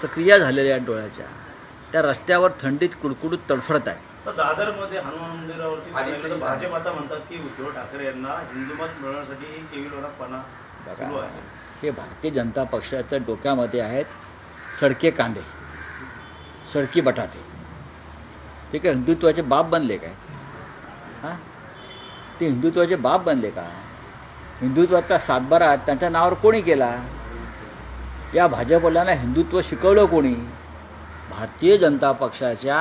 शस्त्रक्रिया झालेल्या आहेत डोळ्याच्या, त्या रस्त्यावर थंडीत कुडकुडूत तडफडत आहे. दादरमध्ये हनुमान मंदिरावरती भाजप आता म्हणतात की उद्धव ठाकरे यांना हिंदुमत मिळवण्यासाठी ही केविलवाणापणा सुरू आहे. हे भारतीय जनता पक्षाच्या डोक्यामध्ये आहेत सडके कांदे, सडकी बटाटे. ते काय हिंदुत्वाचे बाप बनले काय? हां, ते हिंदुत्वाचे बाप बनले का? हिंदुत्वाचा सातबारा त्यांच्या नावावर कोणी केला? या भाजपवाल्यांना हिंदुत्व शिकवलं कोणी? भारतीय जनता पक्षाच्या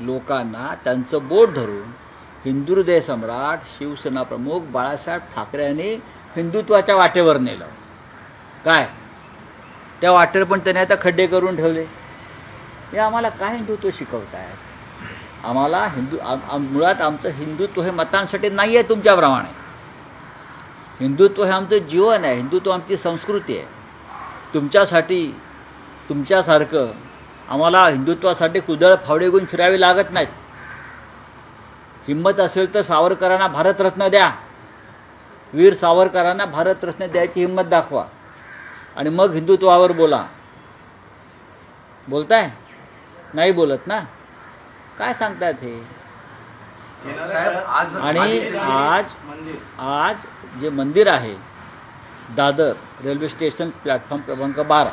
लोकांना त्यांचं बोट धरून हिंदू हृदय सम्राट शिवसेना प्रमुख बाळासाहेब ठाकरे यांनी हिंदुत्वाच्या वाटेवर नेलं. काय त्या वाटेवर पण त्याने आता खड्डे करून ठेवले. हे आम्हाला काय हिंदुत्व शिकवतायत? आम्हाला मुळात आमचं हिंदुत्व हे मतांसाठी नाही आहे. तुमच्याप्रमाणे हिंदुत्व हे आमचं जीवन आहे, हिंदुत्व आमची संस्कृती आहे. तुमच्यासाठी तुमच्यासारखं आम्हाला हिंदुत्वासाठी कुदळ फावडे घेऊन फिरावी लागत नाहीत. हिंमत असेल तर सावरकरांना भारतरत्न द्या, वीर सावरकरांना भारतरत्न द्यायची हिंमत दाखवा आणि मग हिंदुत्वावर बोला. बोलताय? नाही बोलत ना, काय सांगतायत हे? आणि आज जे मंदिर आहे दादर रेल्वे स्टेशन प्लॅटफॉर्म क्रमांक 12